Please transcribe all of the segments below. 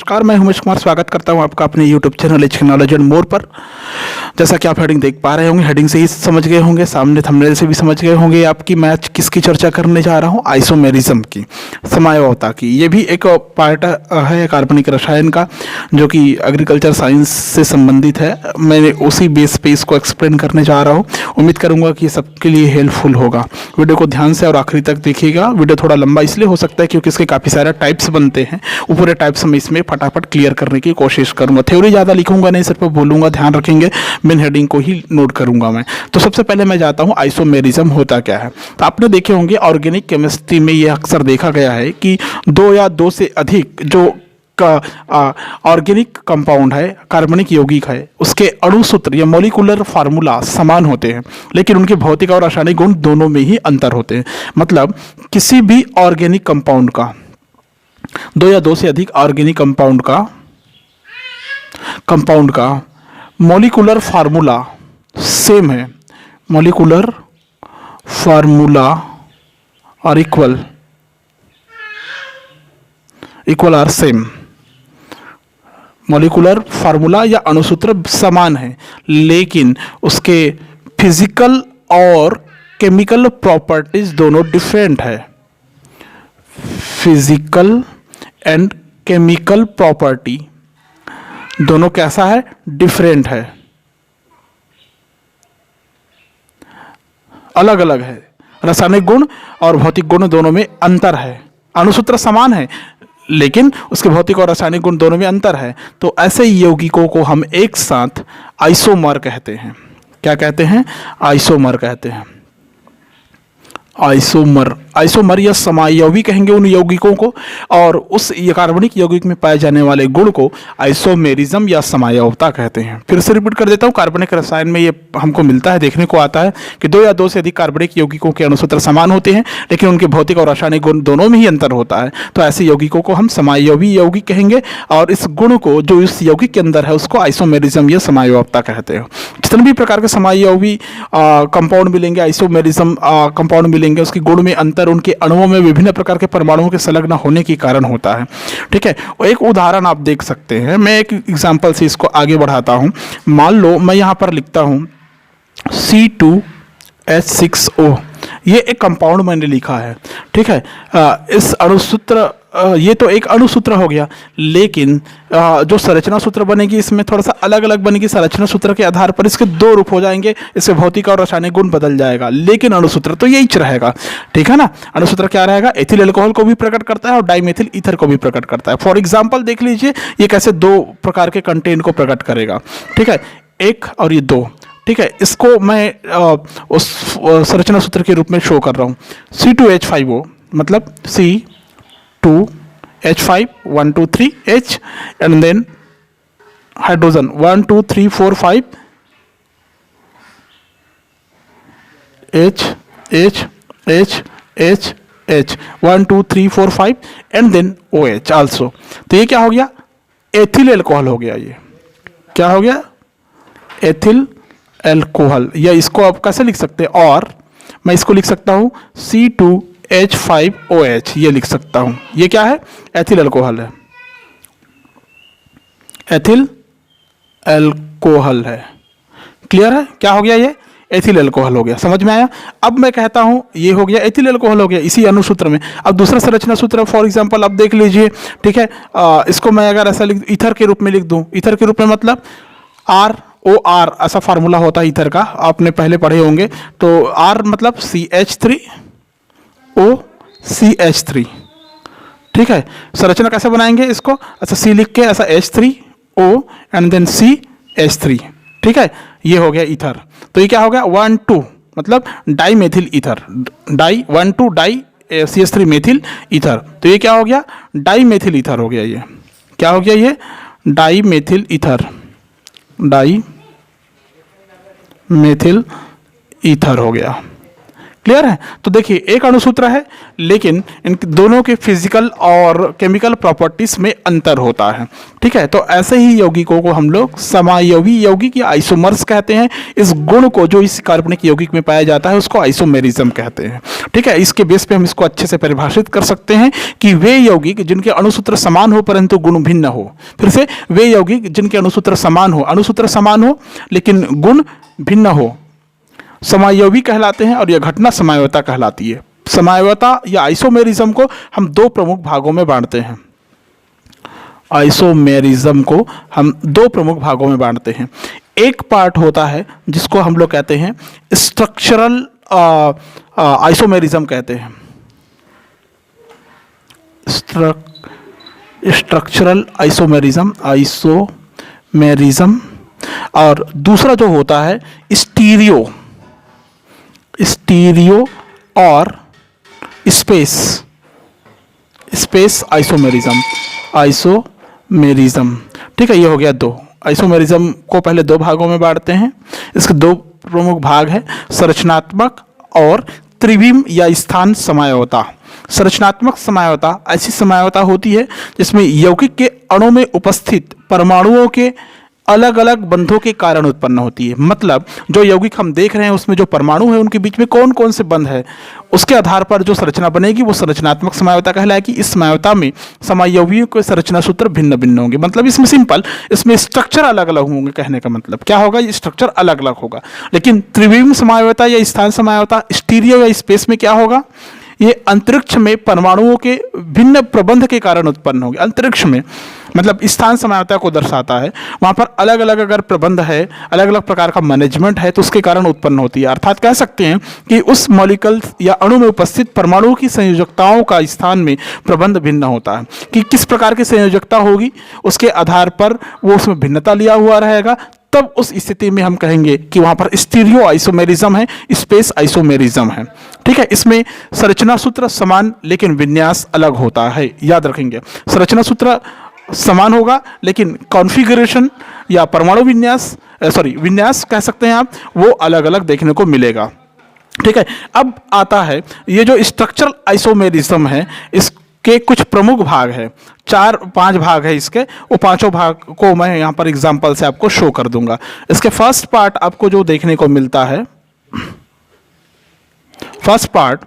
नमस्कार, मैं उमेश कुमार स्वागत करता हूं आपका अपने YouTube channel H knowledge and more पर। जैसा कि आप हेडिंग देख पा रहे होंगे, हेडिंग से ही समझ गए होंगे, सामने थंबनेल से भी समझ गए होंगे आपकी मैच किसकी चर्चा करने जा रहा हूं, आइसोमेरिज्म की, समायोवता की। ये भी एक पार्ट है कार्बनिक रसायन का जो कि एग्रीकल्चर साइंस से संबंधित है। मैं उसी बेस पे इसको एक्सप्लेन करने जा रहा हूँ। उम्मीद करूँगा कि सबके लिए हेल्पफुल होगा। वीडियो को ध्यान से और आखिरी तक देखिएगा। वीडियो थोड़ा लंबा इसलिए हो सकता है क्योंकि इसके काफ़ी सारे टाइप्स बनते हैं। वो पूरे टाइप्स में इसमें फटाफट क्लियर करने की कोशिश करूंगा। थ्योरी ज़्यादा लिखूंगा नहीं, सिर्फ बोलूंगा, ध्यान रखेंगे, मेन हेडिंग को ही नोट करूंगा मैं। तो सबसे पहले मैं जाता हूं आइसोमेरिज्म होता क्या है। तो आपने देखे होंगे ऑर्गेनिक केमिस्ट्री में ये अक्सर देखा गया है कि दो या दो से अधिक जो ऑर्गेनिक कंपाउंड है, कार्बनिक यौगिक है, उसके अणुसूत्र या मॉलिक्यूलर फार्मूला समान होते हैं, लेकिन उनके भौतिक और रासायनिक गुण दोनों में ही अंतर होते हैं। मतलब किसी भी ऑर्गेनिक कंपाउंड का, दो या दो से अधिक ऑर्गेनिक कंपाउंड का मॉलिक्यूलर फार्मूला सेम है। मॉलिक्यूलर फार्मूला और equal are same. Molecular formula या अणुसूत्र समान है, लेकिन उसके फिजिकल और केमिकल प्रॉपर्टीज दोनों डिफरेंट है। फिजिकल एंड केमिकल प्रॉपर्टी दोनों कैसा है? डिफरेंट है, अलग अलग है। रासायनिक गुण और भौतिक गुण दोनों में अंतर है। अणुसूत्र समान है, लेकिन उसके भौतिक और रासायनिक गुण दोनों में अंतर है। तो ऐसे यौगिकों को हम एक साथ आइसोमर कहते हैं। क्या कहते हैं? आइसोमर कहते हैं। आइसोमर या समायवी कहेंगे उन यौगिकों को, और उस कार्बनिक यौगिक में पाए जाने वाले गुण को आइसोमेरिज्म या समायवता कहते हैं। फिर से रिपीट कर देता हूँ, कार्बनिक रसायन में ये हमको मिलता है, देखने को आता है कि दो या दो से अधिक कार्बनिक यौगिकों के अणुसूत्र समान होते हैं, लेकिन उनके भौतिक और रासायनिक गुण दोनों में ही अंतर होता है। तो ऐसे यौगिकों को हम समायवी यौगिक कहेंगे, और इस गुण को जो इस यौगिक के अंदर है उसको आइसोमेरिज्म या समायवता कहते हैं। जितने भी प्रकार के समायवी कंपाउंड मिलेंगे, आइसोमेरिज्म कंपाउंड मिलेंगे, उसके गुण में अंतर उनके अणुओं में विभिन्न प्रकार के परमाणुओं के संलग्न होने के कारण होता है। ठीक है, एक उदाहरण आप देख सकते हैं। मैं एक एग्जांपल से इसको आगे बढ़ाता हूं। मान लो मैं यहां पर लिखता हूं C2H6O। ये एक कंपाउंड मैंने लिखा है। ठीक है, इस अणुसूत्र, ये तो एक अणुसूत्र हो गया, लेकिन जो संरचना सूत्र बनेगी इसमें थोड़ा सा अलग अलग बनेगी। संरचना सूत्र के आधार पर इसके दो रूप हो जाएंगे, इसके भौतिक और रासायनिक गुण बदल जाएगा, लेकिन अणुसूत्र तो यही रहेगा। ठीक है ना? अणुसूत्र क्या रहेगा? एथिल अल्कोहल को भी प्रकट करता है और डाइमेथिल ईथर को भी प्रकट करता है। फॉर एग्जाम्पल देख लीजिए, ये कैसे दो प्रकार के कंटेंट को प्रकट करेगा। ठीक है, एक और ये दो। ठीक है, इसको मैं उस संरचना सूत्र के रूप में शो कर रहा हूँ। C2H5O मतलब C2H5 1 2 3 H and then hydrogen 1 2 3 4 5 H H H H H 1 2 3 4 5 and then OH also. तो ये क्या हो गया? एथिल अल्कोहल हो गया। ये क्या हो गया? Ethyl alcohol. या इसको आप कैसे लिख सकते हैं? और मैं इसको लिख सकता हूं C2H5OH, ये लिख सकता हूं। ये क्या है? एथिल अल्कोहल है। एथिल अल्कोहल है। क्लियर है? क्या हो गया? ये एथिल अल्कोहल हो गया। समझ में आया? अब मैं कहता हूं ये हो गया एथिल अल्कोहल हो गया इसी अणुसूत्र में। अब दूसरा संरचना सूत्र फॉर एग्जांपल अब देख लीजिए। ठीक है, इसको मैं अगर ऐसा लिख, ईथर के रूप में लिख दूं। ईथर के रूप में मतलब ROR ऐसा फार्मूला होता है ईथर का, आपने पहले पढ़े होंगे। तो R मतलब CH3OCH3। ठीक है, संरचना कैसे बनाएंगे इसको? ऐसा C लिख के ऐसा H3O एंड देन CH3। ठीक है, ये हो गया ईथर। तो ये क्या हो गया? 1 2 मतलब dimethyl ether. 1 2 di CH3 methyl ether. तो ये क्या हो गया? डाइमेथिल ईथर हो गया। ये क्या हो गया? ये डाइमेथिल ईथर। डाइमेथिल ईथर हो गया। क्लियर है? तो देखिए एक अणुसूत्र है, लेकिन इन दोनों के फिजिकल और केमिकल प्रॉपर्टीज में अंतर होता है। ठीक है, तो ऐसे ही यौगिकों को हम लोग समायवी यौगिक या आइसोमर्स कहते हैं। इस गुण को जो इस कार्बनिक यौगिक में पाया जाता है उसको आइसोमेरिज्म कहते हैं। ठीक है, इसके बेस पे हम इसको अच्छे से परिभाषित कर सकते हैं कि वे यौगिक जिनके अणुसूत्र समान हो परंतु गुण भिन्न हो। फिर से, वे यौगिक जिनके अणुसूत्र समान हो लेकिन गुण भिन्न हो, समायवी कहलाते हैं, और यह घटना समायवता कहलाती है। समायवता या आइसोमेरिज्म को हम दो प्रमुख भागों में बांटते हैं। आइसोमेरिज्म को हम दो प्रमुख भागों में बांटते हैं। एक पार्ट होता है जिसको हम लोग कहते हैं स्ट्रक्चरल आइसोमेरिज्म कहते हैं, स्ट्रक्चरल आइसोमेरिज्म, और दूसरा जो होता है स्टीरियो और स्पेस आइसोमेरिज्म। ठीक है, ये हो गया दो। आइसोमेरिज्म को पहले दो भागों में बांटते हैं। इसके दो प्रमुख भाग हैं, संरचनात्मक और त्रिविम या स्थान समायवता। संरचनात्मक समायवता ऐसी समायवता होती है जिसमें यौगिक के अणु में उपस्थित परमाणुओं के अलग अलग बंधों के कारण उत्पन्न होती है। मतलब जो यौगिक हम देख रहे हैं उसमें जो परमाणु है उनके बीच में कौन कौन से बंध है, उसके आधार पर जो संरचना बनेगी वो संरचनात्मक समायवता कहलाएगी। इस समायवता में समायवियों के संरचना सूत्र भिन्न भिन्न होंगे। मतलब इसमें सिंपल, इसमें स्ट्रक्चर अलग अलग होंगे। कहने का मतलब क्या होगा, ये स्ट्रक्चर अलग अलग होगा। लेकिन त्रिविम समायवता या स्थान समायवता, स्टीरियो या स्पेस में क्या होगा, ये अंतरिक्ष में परमाणुओं के भिन्न प्रबंध के कारण उत्पन्न होगी। अंतरिक्ष में मतलब स्थान समायवता को दर्शाता है, वहाँ पर अलग अलग अगर प्रबंध है, अलग अलग प्रकार का मैनेजमेंट है तो उसके कारण उत्पन्न होती है। अर्थात कह सकते हैं कि उस मॉलिक्यूल या अणु में उपस्थित परमाणुओं की संयोजकताओं का स्थान में प्रबंध भिन्न होता है कि किस प्रकार की संयोजकता होगी, उसके आधार पर वो उसमें भिन्नता लिया हुआ रहेगा। तब उस स्थिति में हम कहेंगे कि वहाँ पर स्टीरियो आइसोमेरिज्म है, स्पेस आइसोमेरिज्म है। ठीक है, इसमें संरचना सूत्र समान लेकिन विन्यास अलग होता है। याद रखेंगे, संरचना सूत्र समान होगा लेकिन कॉन्फ़िगरेशन या परमाणु विन्यास कह सकते हैं आप, वो अलग अलग देखने को मिलेगा। ठीक है, अब आता है ये जो स्ट्रक्चरल आइसोमेरिज्म है, इसके कुछ प्रमुख भाग है, 4-5 भाग है इसके। वो पांचों भाग को मैं यहाँ पर एग्जांपल से आपको शो कर दूंगा। इसके फर्स्ट पार्ट आपको जो देखने को मिलता है, फर्स्ट पार्ट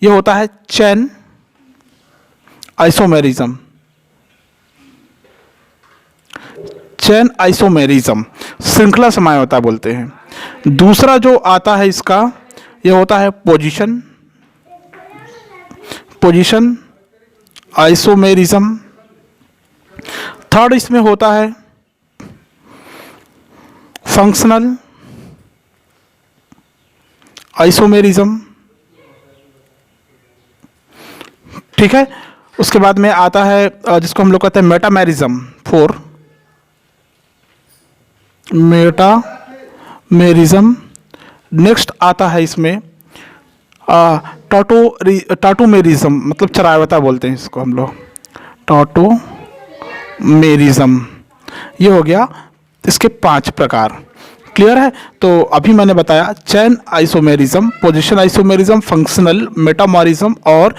ये होता है चेन आइसोमेरिज्म। चेन आइसोमेरिज्म श्रृंखला समायवता बोलते हैं। दूसरा जो आता है इसका, ये होता है पोजीशन आइसोमेरिज्म। थर्ड इसमें होता है फंक्शनल आइसोमेरिज्म। ठीक है, उसके बाद में आता है जिसको हम लोग कहते हैं मेटामेरिज्म। मेटामेरिज्म। नेक्स्ट आता है इसमें टाटोमेरिज्म, मतलब चरावता बोलते हैं इसको हम लोग, टाटोमेरिज्म। ये हो गया इसके 5 प्रकार। क्लियर है? तो अभी मैंने बताया chain isomerism, position isomerism, functional, metamerism और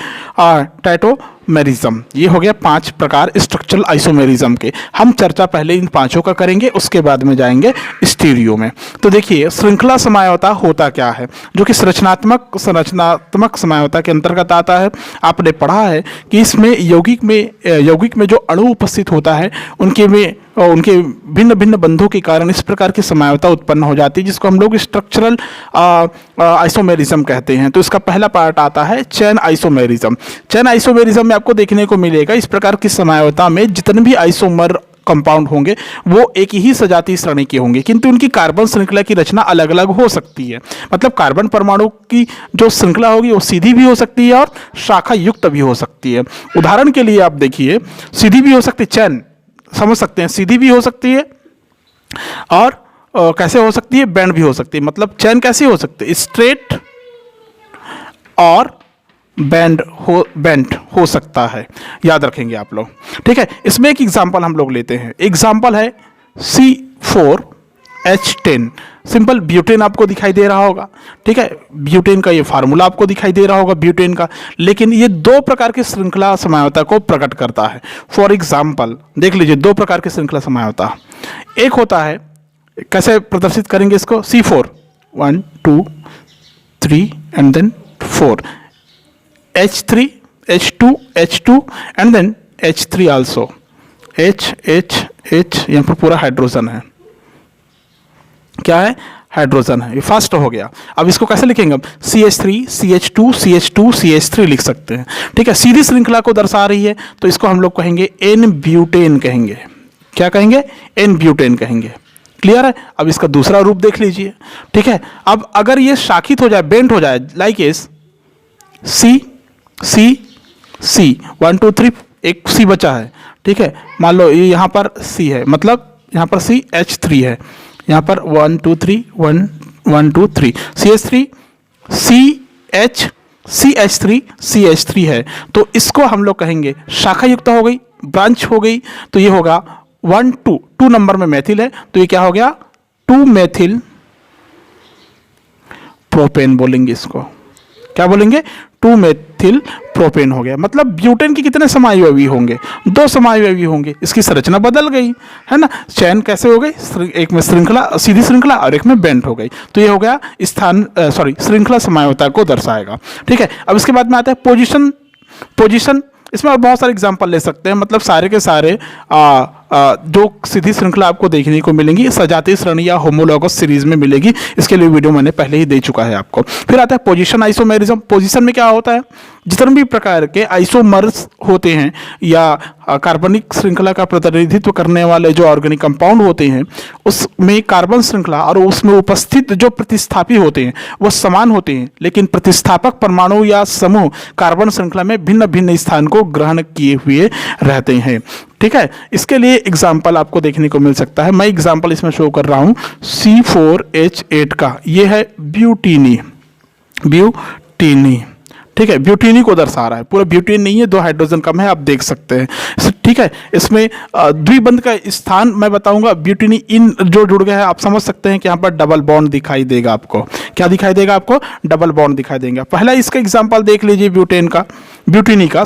टाटोमेरिज्म। ये हो गया 5 प्रकार स्ट्रक्चरल आइसोमेरिज्म के। हम चर्चा पहले इन 5 का करेंगे, उसके बाद में जाएंगे स्टीरियो में। तो देखिए श्रृंखला समायवता होता क्या है, जो कि संरचनात्मक समायवता के अंतर्गत आता है। आपने पढ़ा है कि इसमें यौगिक में जो अणु उपस्थित होता है उनके भिन्न भिन्न बंधों के कारण इस प्रकार की समायवता उत्पन्न हो जाती है, जिसको हम लोग स्ट्रक्चरल आइसोमेरिज्म कहते हैं। तो इसका पहला पार्ट आता है चेन आइसोमेरिज्म। चेन आइसोमेरिज्म में आपको देखने को मिलेगा इस प्रकार की समायवता में जितने भी आइसोमर कंपाउंड होंगे वो एक ही सजातीय श्रेणी के होंगे, किंतु उनकी कार्बन श्रृंखला की रचना अलग अलग हो सकती है। मतलब कार्बन परमाणु की जो श्रृंखला होगी वो सीधी भी हो सकती है और शाखा युक्त भी हो सकती है। उदाहरण के लिए आप देखिए, सीधी भी हो सकती है, चेन समझ सकते हैं, सीधी भी हो सकती है और कैसे हो सकती है, बैंड भी हो सकती है। मतलब चेन कैसी हो सकती है, स्ट्रेट और बैंड हो सकता है। याद रखेंगे आप लोग। ठीक है, इसमें एक एग्जांपल हम लोग लेते हैं। एग्जांपल है C4 H10। सिंपल ब्यूटेन आपको दिखाई दे रहा होगा, ठीक है, ब्यूटेन का ये फार्मूला आपको दिखाई दे रहा होगा ब्यूटेन का, लेकिन ये दो प्रकार की श्रृंखला समायोता को प्रकट करता है। फॉर एग्जाम्पल देख लीजिए, दो प्रकार की श्रृंखला समायोता, एक होता है, कैसे प्रदर्शित करेंगे इसको, C4 1 2 3 and then 4, H3 H2 H2 and then H3 also, H H H, यहाँ पर पूरा हाइड्रोजन है, क्या है, हाइड्रोजन है, ये फर्स्ट हो गया। अब इसको कैसे लिखेंगे, अब CH3 CH2 CH2 CH3 लिख सकते हैं, ठीक है, सीधी श्रृंखला को दर्शा रही है, तो इसको हम लोग कहेंगे N ब्यूटेन कहेंगे, क्या कहेंगे, N ब्यूटेन कहेंगे। क्लियर है। अब इसका दूसरा रूप देख लीजिए, ठीक है। अब अगर ये शाखित हो जाए, बेंट हो जाए, लाइक इस C C C 1 2 3, एक C बचा है, ठीक है, मान लो ये यहाँ पर C है, मतलब यहाँ पर CH3 है, यहाँ पर 1 2 3 1 1 2 3 CH3 CH3 CH3 है, तो इसको हम लोग कहेंगे शाखा युक्त हो गई, ब्रांच हो गई, तो ये होगा 1 2 2 नंबर में मेथिल है, तो ये क्या हो गया, 2 मेथिल प्रोपेन बोलेंगे इसको, क्या बोलेंगे, 2 मेथिल प्रोपेन हो गया। मतलब ब्यूटेन के कितने समायोगी होंगे, 2 समायोगी होंगे, इसकी संरचना बदल गई है ना, चयन कैसे हो गई, एक में श्रृंखला सीधी श्रृंखला और एक में बेंट हो गई, तो ये हो गया श्रृंखला समायोता को दर्शाएगा, ठीक है। अब इसके बाद में आता है पोजीशन, इसमें और बहुत सारे एग्जांपल ले सकते हैं, मतलब सारे के सारे जो सीधी श्रृंखला आपको देखने को मिलेंगी सजातीय श्रेणी या होमोलॉगस सीरीज में मिलेगी, इसके लिए वीडियो मैंने पहले ही दे चुका है आपको। फिर आता है पोजीशन आइसोमेरिज्म। पोजीशन में क्या होता है, जितने भी प्रकार के आइसोमर्स होते हैं या कार्बनिक श्रृंखला का प्रतिनिधित्व करने वाले जो ऑर्गेनिक कंपाउंड होते हैं, उसमें कार्बन श्रृंखला और उसमें उपस्थित जो प्रतिस्थापी होते हैं वो समान होते हैं, लेकिन प्रतिस्थापक परमाणु या समूह कार्बन श्रृंखला में भिन्न भिन्न स्थान को ग्रहण किए हुए रहते हैं, ठीक है। इसके लिए एग्जाम्पल आपको देखने को मिल सकता है, मैं एग्जाम्पल इसमें शो कर रहा हूं C4H8 का, ये है ब्यूटीनी, ठीक है, ब्यूटीनी को दर्शा रहा है, पूरा ब्यूटीन नहीं है, 2 हाइड्रोजन कम है, आप देख सकते हैं, ठीक है। इसमें द्विबंध का स्थान मैं बताऊंगा, ब्यूटीनी इन जो जुड़ गया है, आप समझ सकते हैं कि यहाँ पर डबल बॉन्ड दिखाई देगा आपको, क्या दिखाई देगा आपको, डबल बॉन्ड दिखाई देगा। पहला इसका एग्जाम्पल देख लीजिए ब्यूटीनी का,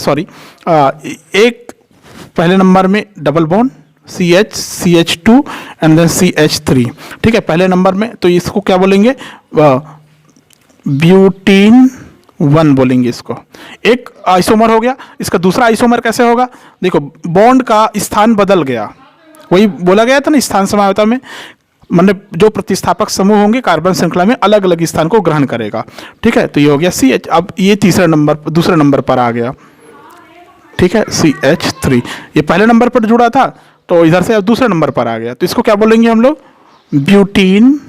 एक पहले नंबर में double bond CH2 and then CH3, ठीक है, पहले नंबर में, तो इसको क्या बोलेंगे, ब्यूटीन 1 बोलेंगे इसको। एक आइसोमर हो गया, इसका दूसरा आइसोमर कैसे होगा, देखो बॉन्ड का स्थान बदल गया, वही बोला गया था ना स्थान समायोता में, मतलब जो प्रतिस्थापक समूह होंगे कार्बन श्रृंखला में अलग अलग स्थान को ग्रहण करेगा, ठीक है, तो ये हो गया CH। अब ये दूसरे नंबर पर आ गया, ठीक है, CH3, ये पहले नंबर पर जुड़ा था, तो इधर से अब दूसरे नंबर पर आ गया, तो इसको क्या बोलेंगे हम लोग, ब्यूटीन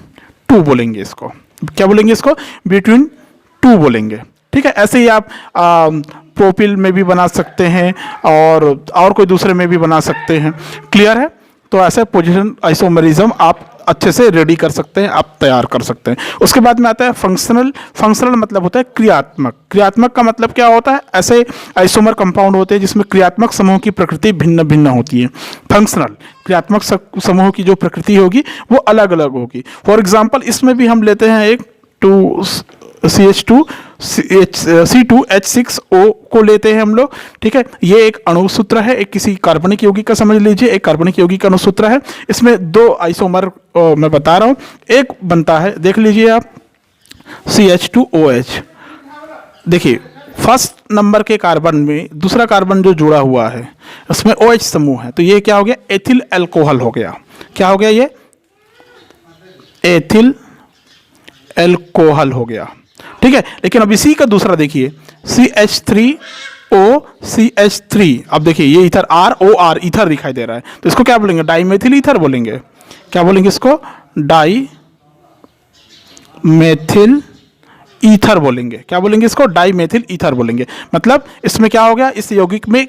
2 बोलेंगे इसको, क्या बोलेंगे इसको, ब्यूटीन 2 बोलेंगे, ठीक है। ऐसे ही आप प्रोपिल में भी बना सकते हैं और कोई दूसरे में भी बना सकते हैं, क्लियर है। तो ऐसे पोजीशन आइसोमरिज्म आप अच्छे से रेडी कर सकते हैं, आप तैयार कर सकते हैं। उसके बाद में आता है फंक्शनल मतलब होता है क्रियात्मक का मतलब क्या होता है, ऐसे आइसोमर कंपाउंड होते हैं जिसमें क्रियात्मक समूह की प्रकृति भिन्न भिन्न होती है। फंक्शनल क्रियात्मक समूह की जो प्रकृति होगी वो अलग अलग होगी। फॉर एग्जाम्पल इसमें भी हम लेते हैं एक C2H6O को लेते हैं हम लोग, ठीक है, ये एक अणुसूत्र है, एक किसी कार्बनिक यौगिक का समझ लीजिए, एक कार्बनिक यौगिक का अणुसूत्र है, इसमें 2 आइसोमर मैं बता रहा हूं, एक बनता है, देख लीजिए आप, CH2OH, देखिए फर्स्ट नंबर के कार्बन में दूसरा कार्बन जो जुड़ा हुआ है उसमें OH समूह है, तो ये क्या हो गया, एथिल एल्कोहल हो गया, क्या हो गया, ये एथिल एल्कोहल हो गया, ठीक है। लेकिन अब इसी का दूसरा देखिए CH3OCH3, अब देखिए ये इथर ROR इथर दिखाई दे रहा है, तो इसको क्या बोलेंगे, डाईमेथिल ईथर बोलेंगे, क्या बोलेंगे इसको, डाई मेथिल ईथर बोलेंगे, क्या बोलेंगे इसको, डाईमेथिल ईथर बोलेंगे। मतलब इसमें क्या हो गया, इस यौगिक में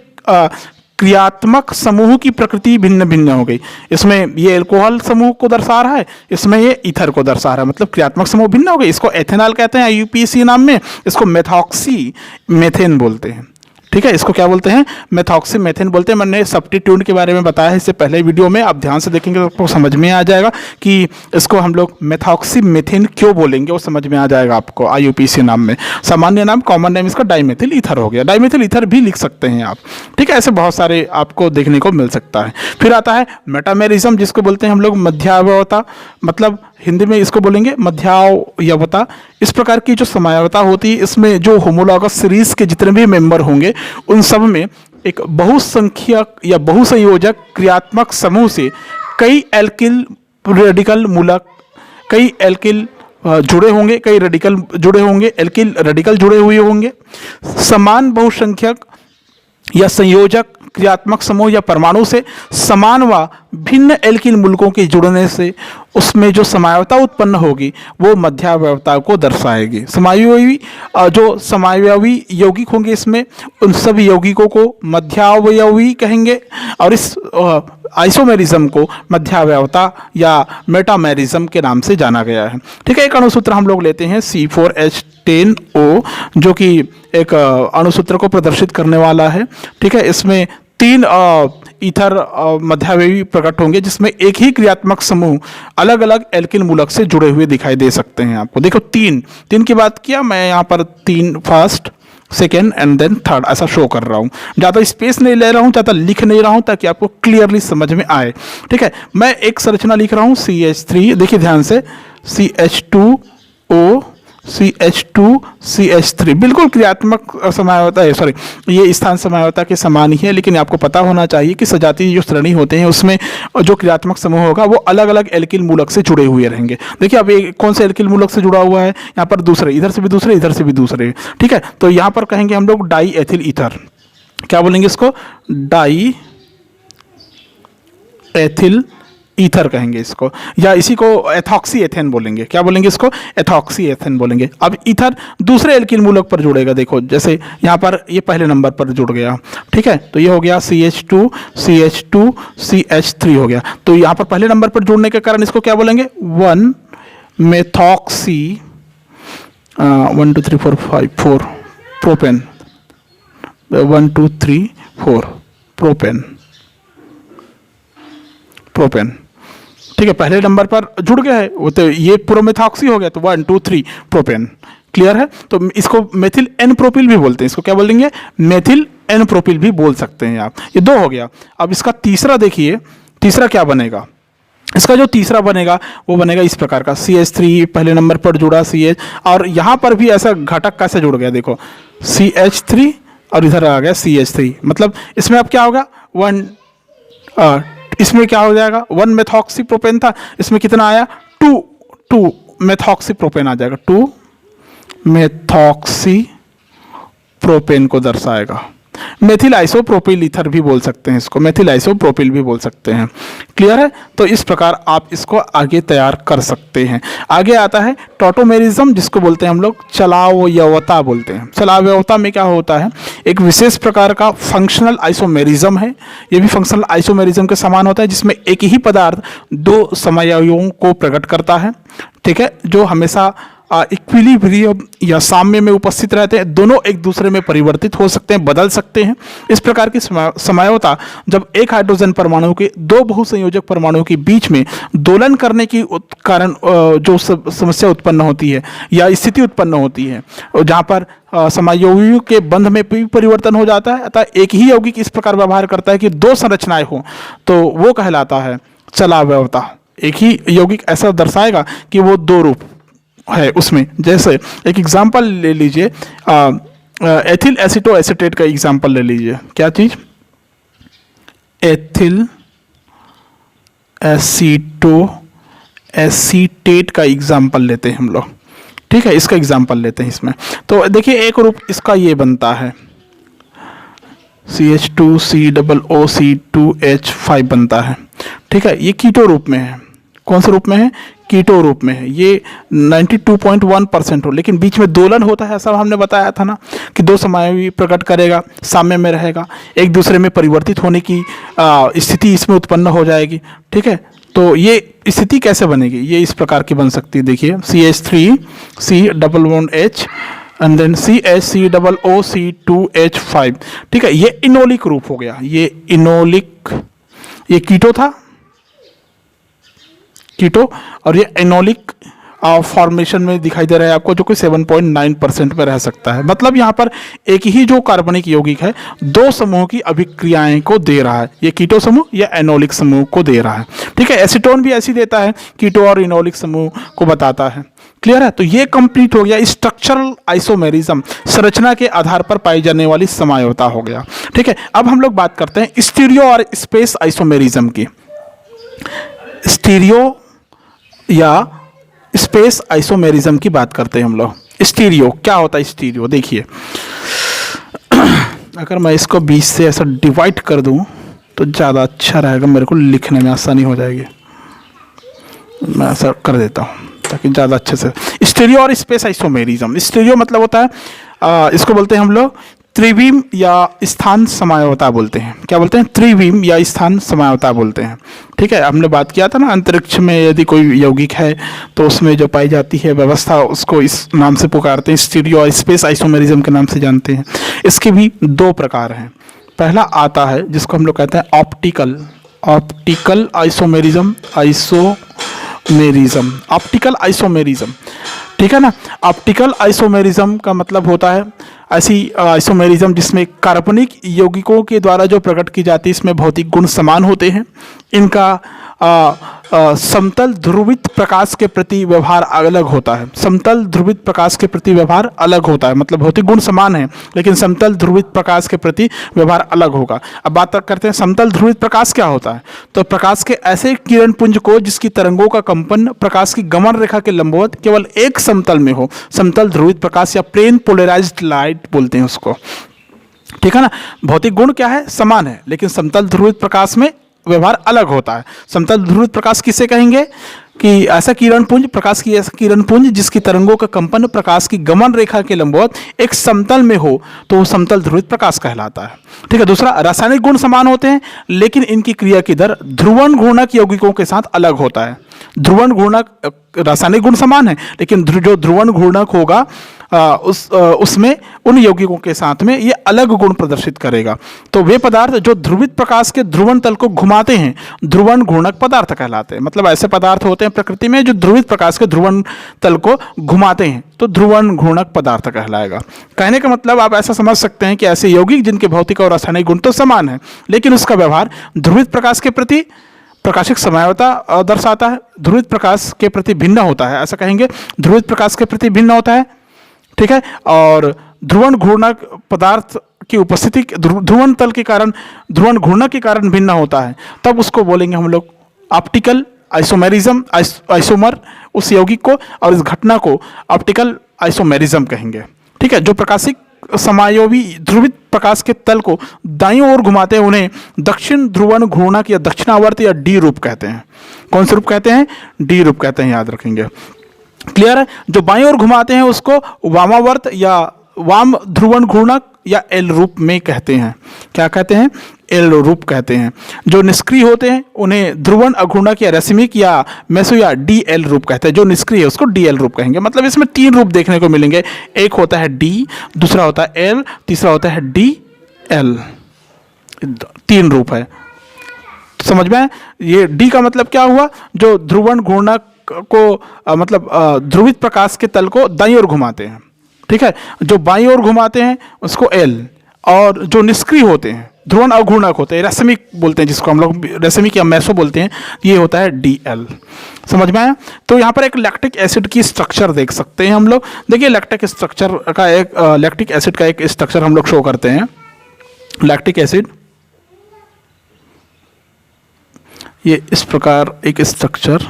क्रियात्मक समूह की प्रकृति भिन्न भिन्न हो गई, इसमें ये एल्कोहल समूह को दर्शा रहा है, इसमें ये ईथर को दर्शा रहा है, मतलब क्रियात्मक समूह भिन्न हो गई। इसको एथेनॉल कहते हैं IUPAC नाम में, इसको मेथॉक्सी मेथेन बोलते हैं, ठीक है, इसको क्या बोलते हैं, मेथॉक्सीमेथेन बोलते हैं। मैंने सब्स्टिट्यूट के बारे में बताया है इससे पहले वीडियो में, आप ध्यान से देखेंगे तो आपको समझ में आ जाएगा कि इसको हम लोग मेथॉक्सीमेथेन क्यों बोलेंगे, वो समझ में आ जाएगा आपको। आईयूपीएसी नाम में सामान्य नाम, कॉमन नेम इसका डाइमेथिल ईथर हो गया। डाइमेथिल ईथर भी लिख सकते हैं आप, ठीक है, ऐसे बहुत सारे आपको देखने को मिल सकता है। फिर आता है मेटामेरिज्म, जिसको बोलते हैं हम लोग मध्यावयवता, मतलब हिंदी में इसको बोलेंगे मध्यावयवता। इस प्रकार की जो समयावता होती है, इसमें जो होमोलॉगस सीरीज के जितने भी मेंबर होंगे उन सब में एक बहुसंख्यक या बहुसंयोजक क्रियात्मक समूह से कई एल्किल रेडिकल मूलक, कई एल्किल जुड़े होंगे, कई रेडिकल जुड़े होंगे, एल्किल रेडिकल जुड़े हुए होंगे। समान बहुसंख्यक या संयोजक क्रियात्मक समूह या परमाणु से समान व भिन्न एल्किल मूलकों के जुड़ने से उसमें जो समावयवता उत्पन्न होगी वो मध्यावयवता को दर्शाएगी। समावयवी जो समावयवी यौगिक होंगे इसमें, उन सभी यौगिकों को मध्यावयवी कहेंगे और इस आइसोमेरिज्म को मध्यावयवता या मेटामेरिज्म के नाम से जाना गया है। ठीक है, एक अणुसूत्र हम लोग लेते हैं C4H10O, जो कि एक अणुसूत्र को प्रदर्शित करने वाला है। ठीक है, इसमें 3 ईथर मध्यावयवी प्रकट होंगे, जिसमें एक ही क्रियात्मक समूह अलग अलग एल्किल मूलक से जुड़े हुए दिखाई दे सकते हैं आपको। देखो 3 की बात किया मैं, यहाँ पर 3 first, second and then third ऐसा शो कर रहा हूँ। ज़्यादा स्पेस नहीं ले रहा हूँ, ज़्यादा लिख नहीं रहा हूँ, ताकि आपको क्लियरली समझ में आए। ठीक है, मैं एक संरचना लिख रहा हूँ CH3, देखिए ध्यान से, CH2O CH2CH3, बिल्कुल क्रियात्मक समावयवता है, सॉरी ये स्थान समावयवता के समान ही है, लेकिन आपको पता होना चाहिए कि सजातीय जो श्रेणी होते हैं उसमें जो क्रियात्मक समूह होगा वो अलग अलग एल्किल मूलक से जुड़े हुए रहेंगे। देखिए अब ये कौन से एल्किल मूलक से जुड़ा हुआ है, यहाँ पर दूसरे, इधर से भी दूसरे, इधर से भी दूसरे। ठीक है, तो यहाँ पर कहेंगे हम लोग डाई एथिल ईथर, क्या बोलेंगे इसको, डाई एथिल ईथर कहेंगे इसको, या इसी को एथॉक्सी एथेन बोलेंगे। क्या बोलेंगे इसको, एथॉक्सी एथेन बोलेंगे। अब ईथर दूसरे एल्किल मूलक पर जुड़ेगा, देखो जैसे यहाँ पर ये पहले नंबर पर जुड़ गया। ठीक है, तो ये हो गया CH2 CH2 CH3 हो गया। तो यहाँ पर पहले नंबर पर जुड़ने के कारण इसको क्या बोलेंगे, 1 मेथॉक्सी 1 2 3 4 5 4 प्रोपेन, 1 2 3 4 प्रोपेन, प्रोपेन। ठीक है, पहले नंबर पर जुड़ गया है वो, तो ये प्रोमेथॉक्सी हो गया, तो 1 2 3 प्रोपेन। क्लियर है, तो इसको मेथिल एन प्रोपिल भी बोलते हैं, इसको क्या बोलेंगे, मेथिल एन प्रोपिल भी बोल सकते हैं आप। ये 2 हो गया। अब इसका तीसरा देखिए, तीसरा क्या बनेगा, इसका जो तीसरा बनेगा वो बनेगा इस प्रकार का, CH3 पहले नंबर पर जुड़ा CH, और यहाँ पर भी ऐसा घटक कैसे जुड़ गया, देखो CH3 और इधर आ गया CH3, मतलब इसमें अब क्या होगा, 1 इसमें क्या हो जाएगा, 1 मेथॉक्सी प्रोपेन था, इसमें कितना आया, 2 मेथॉक्सी प्रोपेन आ जाएगा, 2 मेथॉक्सी प्रोपेन को दर्शाएगा। मेथिल आइसोप्रोपिल ईथर भी बोल सकते हैं इसको, मेथिल आइसोप्रोपिल भी बोल सकते हैं। क्लियर है, तो इस प्रकार आप इसको आगे तैयार कर सकते हैं। आगे आता है टॉटोमेरिज्म, जिसको बोलते हैं हम लोग चलावयवता बोलते हैं। चलावयवता में क्या होता है, एक विशेष प्रकार का फंक्शनल आइसोमेरिज्म है, ये भी फंक्शनल आइसोमेरिज्म के समान होता है, जिसमें एक ही पदार्थ 2 समयावयों को प्रकट करता है। ठीक है, जो हमेशा इक्विलिब्रियम या साम्य में उपस्थित रहते हैं, दोनों एक दूसरे में परिवर्तित हो सकते हैं, बदल सकते हैं। इस प्रकार की समयावता जब एक हाइड्रोजन परमाणु के 2 बहुसंयोजक परमाणुओं के बीच में दोलन करने की कारण जो समस्या उत्पन्न होती है या स्थिति उत्पन्न होती है, जहाँ पर समयावयवों के बंध में भी परिवर्तन हो जाता है, अतः एक ही यौगिक इस प्रकार व्यवहार करता है कि 2 संरचनाएं हों, तो वो कहलाता है चलावयवता। एक ही यौगिक ऐसा दर्शाएगा कि वो 2 रूप है उसमें। जैसे एक एग्जांपल ले लीजिए, एथिल एसिटो एसिटेट का एग्जांपल ले लीजिए। क्या चीज, एथिल एसिटो एसिटेट का एग्जांपल लेते हैं हम लोग। ठीक है, इसका एग्जांपल लेते हैं इसमें। तो देखिए एक रूप इसका ये बनता है, CH2COOC2H5 बनता है। ठीक है, ये कीटो रूप में है। कौन से रूप में है, कीटो रूप में है। ये 92.1% हो, लेकिन बीच में दोलन होता है, ऐसा हमने बताया था ना कि 2 समयावयवी प्रकट करेगा, साम्य में रहेगा, एक दूसरे में परिवर्तित होने की स्थिति इसमें उत्पन्न हो जाएगी। ठीक है, तो ये स्थिति कैसे बनेगी, ये इस प्रकार की बन सकती है। देखिए CH3 C double bond H and then CH3OC2H5। ठीक है, ये इनोलिक ग्रुप हो गया, ये इनोलिक, ये कीटो था, कीटो, और ये इनोलिक फॉर्मेशन में दिखाई दे रहा है आपको, जो कि 7.9% में रह सकता है। मतलब यहाँ पर एक ही जो कार्बनिक यौगिक है दो समूह की अभिक्रियाएं को दे रहा है, ये कीटो समूह या एनोलिक समूह को दे रहा है। ठीक है, एसीटोन भी ऐसी देता है, कीटो और इनोलिक समूह को बताता है। क्लियर है? तो ये कंप्लीट हो गया स्ट्रक्चरल आइसोमेरिज्म, संरचना के आधार पर पाई जाने वाली समायोता हो गया। ठीक है, अब हम लोग बात करते हैं स्टीरियो और स्पेस आइसोमेरिज्म की। स्टीरियो या स्पेस आइसोमेरिज्म की बात करते हैं हम लोग। स्टीरियो क्या होता है? स्टीरियो देखिए, अगर मैं इसको 20 से ऐसा डिवाइड कर दूं तो ज़्यादा अच्छा रहेगा, मेरे को लिखने में आसानी हो जाएगी। मैं ऐसा कर देता हूं ताकि ज़्यादा अच्छे से। स्टीरियो और स्पेस आइसोमेरिज्म। स्टीरियो मतलब होता है इसको बोलते हैं हम लोग त्रिविम या स्थान समायोता बोलते हैं। क्या बोलते हैं? त्रिविम या स्थान समायोता बोलते हैं। ठीक है, हमने बात किया था ना, अंतरिक्ष में यदि कोई यौगिक है तो उसमें जो पाई जाती है व्यवस्था, उसको इस नाम से पुकारते हैं, स्टीरियो और स्पेस आइसोमेरिज्म के नाम से जानते हैं। इसके भी दो प्रकार हैं। पहला आता है जिसको हम लोग कहते हैं ऑप्टिकल आइसोमेरिज्म, ऑप्टिकल आइसोमेरिज्म। ठीक है ना, ऑप्टिकल आइसोमेरिज्म का मतलब होता है ऐसी आइसोमेरिज्म जिसमें कार्बनिक यौगिकों के द्वारा जो प्रकट की जाती है इसमें भौतिक गुण समान होते हैं। इनका समतल ध्रुवित प्रकाश के प्रति व्यवहार अलग होता है। समतल ध्रुवित प्रकाश के प्रति व्यवहार अलग होता है, मतलब भौतिक गुण समान है लेकिन समतल ध्रुवित प्रकाश के प्रति व्यवहार अलग होगा। अब बात करते हैं समतल ध्रुवित प्रकाश क्या होता है। तो प्रकाश के ऐसे किरण पुंज को जिसकी तरंगों का कंपन प्रकाश की गमन रेखा के लंबवत केवल एक समतल में हो, समतल ध्रुवित प्रकाश या प्लेन पोलराइज्ड लाइट बोलते हैं उसको। ठीक है ना, भौतिक गुण क्या है? समान है, लेकिन समतल ध्रुवित प्रकाश में व्यवहार अलग होता है। समतल ध्रुवित प्रकाश किसे कहेंगे? कि ऐसा किरण पुंज, प्रकाश की ऐसा किरण पुंज जिसकी तरंगों का कंपन प्रकाश की गमन रेखा के लंबवत एक समतल में हो तो वो समतल ध्रुवित प्रकाश कहलाता है। ठीक है, दूसरा रासायनिक गुण समान होते हैं लेकिन इनकी क्रिया की दर ध्रुवण घूर्णक यौगिकों के साथ अलग होता है। ध्रुवण घूर्णक, रासायनिक गुण समान है लेकिन जो ध्रुवण घूर्णक होगा उसमें उन यौगिकों के साथ में ये अलग गुण प्रदर्शित करेगा। तो वे पदार्थ जो ध्रुवित प्रकाश के ध्रुवण तल को घुमाते हैं ध्रुवण घूर्णक पदार्थ कहलाते हैं। मतलब ऐसे पदार्थ होते हैं प्रकृति में जो ध्रुवित प्रकाश के ध्रुवण तल को घुमाते हैं तो ध्रुवण घूर्णक पदार्थ कहलाएगा। कहने का मतलब आप ऐसा समझ सकते हैं कि ऐसे यौगिक जिनके भौतिक और रासायनिक गुण तो समान है लेकिन उसका व्यवहार ध्रुवित प्रकाश के प्रति प्रकाशिक समायोता दर्शाता है, ध्रुवित प्रकाश के प्रति भिन्न होता है, ऐसा कहेंगे, ध्रुवित प्रकाश के प्रति भिन्न होता है। ठीक है, और ध्रुवण घूर्णक पदार्थ की उपस्थिति ध्रुवण तल के कारण, ध्रुवण घूर्णक के कारण भिन्न होता है, तब उसको बोलेंगे हम लोग ऑप्टिकल आइसोमेरिज्म, आइसोमर उस यौगिक को, और इस घटना को ऑप्टिकल आइसोमेरिज्म कहेंगे। ठीक है, जो प्रकाशिक समायोवी ध्रुवित प्रकाश के तल को दाईं ओर घुमाते हैं उन्हें दक्षिण ध्रुवण घूर्णक या दक्षिणावर्त या डी रूप कहते हैं। कौन से रूप कहते हैं? डी रूप कहते हैं, याद रखेंगे। क्लियर है? जो बाईं ओर घुमाते हैं उसको वामावर्त या वाम ध्रुवण घूर्णक या एल रूप में कहते हैं। क्या कहते हैं? एल रूप कहते हैं। जो निष्क्रिय होते हैं उन्हें ध्रुवण अघूर्णक या रेसिमिक या मेसो या डी एल रूप कहते हैं। जो निष्क्रिय है उसको डी एल रूप कहेंगे। मतलब इसमें तीन रूप देखने को मिलेंगे, एक होता है डी, दूसरा होता है एल, तीसरा होता है डी एल। तीन रूप है, समझ में? ये डी का मतलब क्या हुआ? जो ध्रुवण घूर्णक को मतलब ध्रुवित प्रकाश के तल को दाईं ओर घुमाते हैं। ठीक है, जो बाईं ओर घुमाते हैं उसको एल, और जो निष्क्रिय होते हैं ध्रुवण अघूर्णक होते हैं, रेसिमिक बोलते हैं जिसको हम लोग, रेसिमिक या मेसो बोलते हैं, ये होता है डी एल। समझ में आया? तो यहाँ पर एक लैक्टिक एसिड की स्ट्रक्चर देख सकते हैं हम लोग। देखिए लैक्टिक स्ट्रक्चर का एक लैक्टिक एसिड का एक स्ट्रक्चर हम लोग शो करते हैं। लैक्टिक एसिड ये इस प्रकार एक स्ट्रक्चर,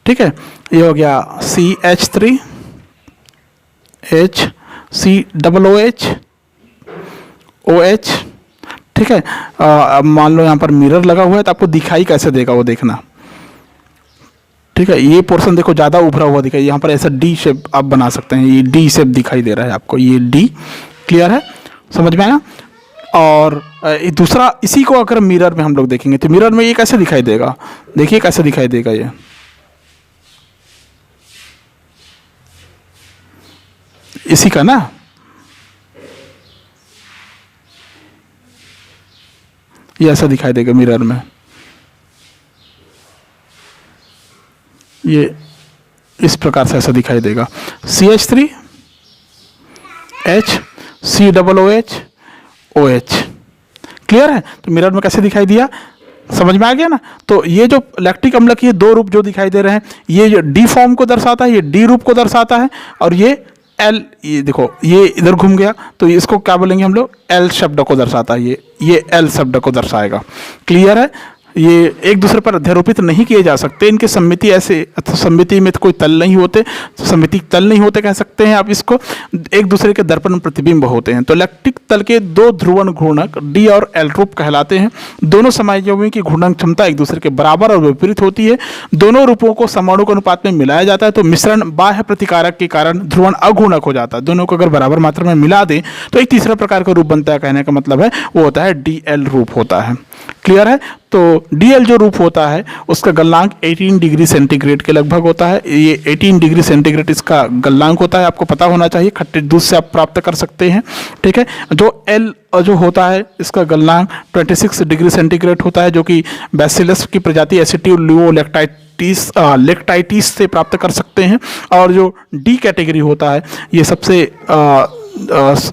ठीक है, ये हो गया CH3 HCOOH OH। ठीक है, अब मान लो यहाँ पर मिरर लगा हुआ है तो आपको दिखाई कैसे देगा वो देखना। ठीक है, ये पोर्शन देखो ज़्यादा उभरा हुआ दिखाई, यहाँ पर ऐसा डी शेप आप बना सकते हैं, ये डी शेप दिखाई दे रहा है आपको, ये डी। क्लियर है? समझ में आया? और दूसरा, इसी को अगर मिरर में हम लोग देखेंगे तो मिरर में ये कैसे दिखाई देगा, देखिए कैसे दिखाई देगा। इसी का ना, ये ऐसा दिखाई देगा मिरर में, ये इस प्रकार से ऐसा दिखाई देगा, CH3 H COOH OH। Clear है? तो मिरर में कैसे दिखाई दिया, समझ में आ गया ना। तो ये जो लैक्टिक अम्ल के दो रूप जो दिखाई दे रहे हैं, ये जो डी फॉर्म को दर्शाता है, ये डी रूप को दर्शाता है, और ये एल, ये देखो ये इधर घूम गया, तो इसको क्या बोलेंगे हम लोग, एल शब्द को दर्शाता है, ये एल शब्द को दर्शाएगा। क्लियर है? ये एक दूसरे पर अध्यारोपित नहीं किए जा सकते, इनके सम्मिति ऐसे, सम्मिति में तो कोई तल नहीं होते, सम्मिति तल नहीं होते कह सकते हैं आप इसको, एक दूसरे के दर्पण प्रतिबिंब होते हैं। तो लैक्टिक तल के दो ध्रुवण घूर्णक डी और एल रूप कहलाते हैं। दोनों समायोजों की घूर्णन क्षमता एक दूसरे के बराबर और विपरीत होती है। दोनों रूपों को समाणुक अनुपात में मिलाया जाता है, तो मिश्रण बाह्य प्रतिकारक के कारण ध्रुवण अघूर्णक हो जाता है। दोनों को अगर बराबर मात्रा में मिला दें तो एक तीसरा प्रकार का रूप बनता है, कहने का मतलब है वो होता है DL रूप होता है। क्लियर है? तो DL जो रूप होता है उसका गलनांक 18 डिग्री सेंटीग्रेड के लगभग होता है। ये 18 डिग्री सेंटीग्रेड इसका गलनांक होता है, आपको पता होना चाहिए, खट्टे दूध से आप प्राप्त कर सकते हैं। ठीक है? जो L जो होता है इसका गलनांक 26 डिग्री सेंटीग्रेड होता है, जो कि बैसिलस की प्रजाति लेक्टाइटिस से प्राप्त कर सकते हैं। और जो D कैटेगरी होता है ये सबसे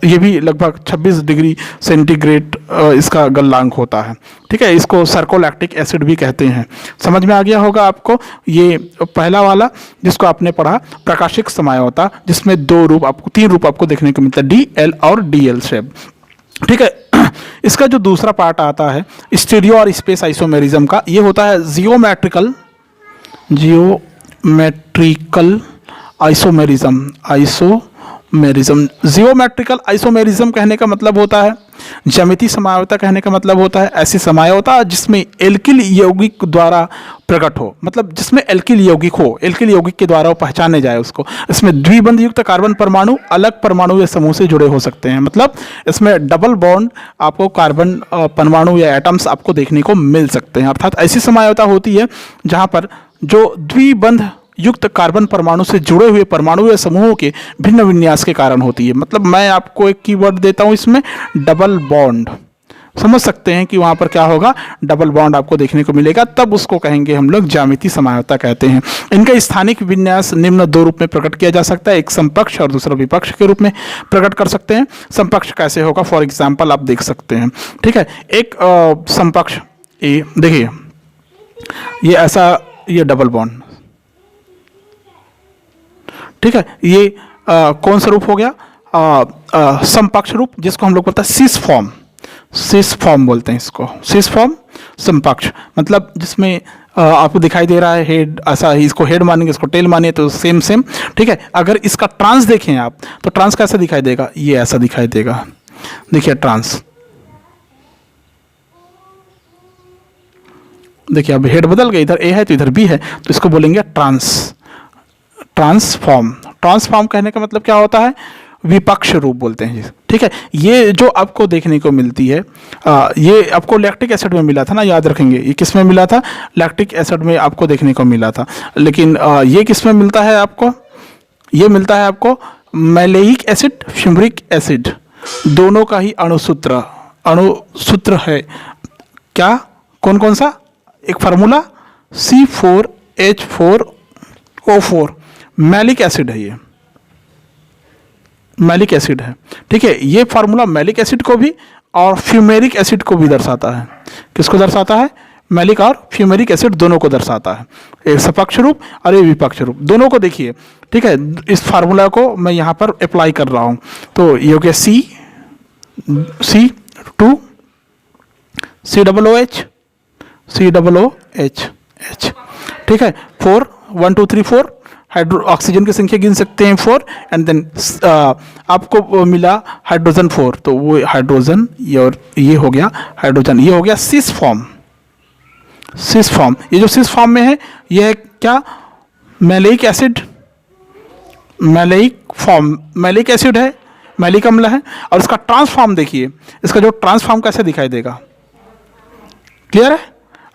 ये भी लगभग 26 डिग्री सेंटीग्रेड इसका गलनांक होता है। ठीक है? इसको सर्कोलैक्टिक एसिड भी कहते हैं। समझ में आ गया होगा आपको। ये पहला वाला जिसको आपने पढ़ा प्रकाशिक समझौता, जिसमें दो रूप आपको, तीन रूप आपको देखने को मिलता है, DL और DL शेप। ठीक है? इसका जो दूसरा पार्ट आता है स्टीरियो और स्पेस आइसोमेरिज्म का, ये होता है जियोमेट्रिकल आइसोमेरिज्म। जियोमेट्रिकल आइसोमेरिज्म कहने का मतलब होता है, ज्यामितीय समझौता कहने का मतलब होता है ऐसी समझौता जिसमें एल्किल यौगिक द्वारा प्रकट हो, मतलब जिसमें एल्किल यौगिक हो, एल्किल यौगिक के द्वारा वो पहचाने जाए उसको। इसमें द्विबंध युक्त कार्बन परमाणु अलग परमाणु या समूह से जुड़े हो सकते हैं, मतलब इसमें डबल बॉन्ड आपको कार्बन परमाणु या एटम्स आपको देखने को मिल सकते हैं। अर्थात ऐसी समझौता होती है जहाँ पर जो द्विबंध युक्त कार्बन परमाणु से जुड़े हुए परमाणु या समूहों के भिन्न विन्यास के कारण होती है। मतलब मैं आपको एक कीवर्ड देता हूं इसमें, डबल बॉन्ड। समझ सकते हैं कि वहां पर क्या होगा, डबल बॉन्ड आपको देखने को मिलेगा, तब उसको कहेंगे हम लोग ज्यामितीय समझौता कहते हैं। इनका स्थानिक विन्यास निम्न दो रूप में प्रकट किया जा सकता है, एक समपक्ष और दूसरा विपक्ष के रूप में प्रकट कर सकते हैं। समपक्ष कैसे होगा, फॉर एग्जाम्पल आप देख सकते हैं। ठीक है? एक समपक्ष, ये देखिए, ये ऐसा, ये डबल बॉन्ड। ठीक है? ये कौन सा रूप हो गया, समपक्ष रूप, जिसको हम लोग बोलते हैं सिस फॉर्म बोलते हैं इसको, सिस फॉर्म समपक्ष। मतलब जिसमें आपको दिखाई दे रहा है हेड, ऐसा ही इसको हेड मानेंगे, इसको टेल मानिए तो सेम। ठीक है? अगर इसका ट्रांस देखें आप तो ट्रांस कैसा दिखाई देगा, ये ऐसा दिखाई देगा। देखिए ट्रांस, देखिए अब हेड बदल गया, इधर ए है तो इधर बी है, तो इसको बोलेंगे ट्रांसफॉर्म। ट्रांसफॉर्म कहने का मतलब क्या होता है, विपक्ष रूप बोलते हैं। ठीक है? ये जो आपको देखने को मिलती है, ये आपको लैक्टिक एसिड में मिला था ना, याद रखेंगे। ये किस में मिला था, लैक्टिक एसिड में आपको देखने को मिला था। लेकिन ये किस में मिलता है आपको, ये मिलता है आपको मैलेइक एसिड, फ्यूमरिक एसिड, दोनों का ही अणुसूत्र है क्या, कौन कौन सा, एक फार्मूला C4H4O4, मैलिक एसिड है, ये मैलिक एसिड है। ठीक है? ये फार्मूला मैलिक एसिड को भी और फ्यूमेरिक एसिड को भी दर्शाता है। किसको दर्शाता है, मैलिक और फ्यूमेरिक एसिड दोनों को दर्शाता है। एक सपक्ष रूप और एक विपक्ष रूप, दोनों को देखिए। ठीक है? इस फार्मूला को मैं यहाँ पर अप्लाई कर रहा हूँ, तो ये हो गया C2 COOH। ठीक है? 4 1 2 3 4 हाइड्रो, ऑक्सीजन की संख्या गिन सकते हैं 4, एंड देन आपको मिला हाइड्रोजन 4, तो वो हाइड्रोजन, ये और ये हो गया हाइड्रोजन, ये हो गया सिस फॉर्म। ये जो सिस फॉर्म में है ये है क्या, मैलेइक एसिड, मैलिक एसिड है, मैलिक अम्ल है। और इसका ट्रांसफॉर्म देखिए, इसका जो ट्रांसफॉर्म कैसे दिखाई देगा, क्लियर है?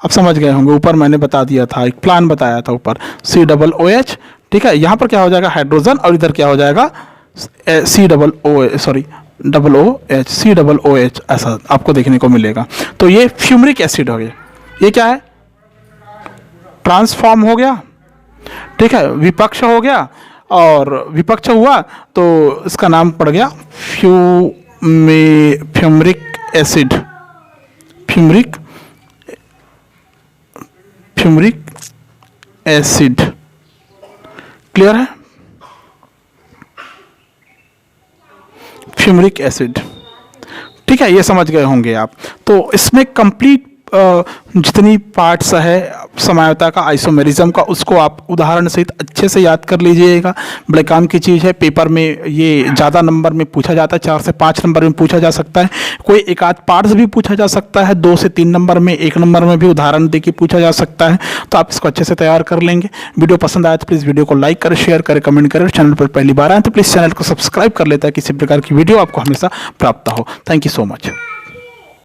आप समझ गए होंगे, ऊपर मैंने बता दिया था, एक प्लान बताया था ऊपर, COOH। ठीक है? यहाँ पर क्या हो जाएगा हाइड्रोजन, और इधर क्या हो जाएगा COOH ऐसा आपको देखने को मिलेगा। तो ये फ्यूमरिक एसिड हो गया। ये क्या है? ट्रांसफॉर्म हो गया, ठीक है, विपक्ष हो गया, और विपक्ष हुआ तो इसका नाम पड़ गया fumaric acid. Fumaric acid. Clear है? फ्यूमरिक एसिड, ठीक है, ये समझ गए होंगे आप। तो इसमें कंप्लीट जितनी पार्ट्स है समायोता का, आइसोमेरिज्म का, उसको आप उदाहरण सहित अच्छे से याद कर लीजिएगा। बड़े काम की चीज़ है। पेपर में ये ज़्यादा नंबर में पूछा जाता है, 4 से 5 नंबर में पूछा जा सकता है। कोई एक आध पार्ट्स भी पूछा जा सकता है, 2 से 3 नंबर में, 1 नंबर में भी उदाहरण दे के पूछा जा सकता है। तो आप इसको अच्छे से तैयार कर लेंगे। वीडियो पसंद आया तो प्लीज़ वीडियो को लाइक करें, शेयर करें, कमेंट करें। चैनल पर पहली बार आए तो प्लीज़ चैनल को सब्सक्राइब कर लेता है, किसी प्रकार की वीडियो आपको हमेशा प्राप्त हो। Thank you so much.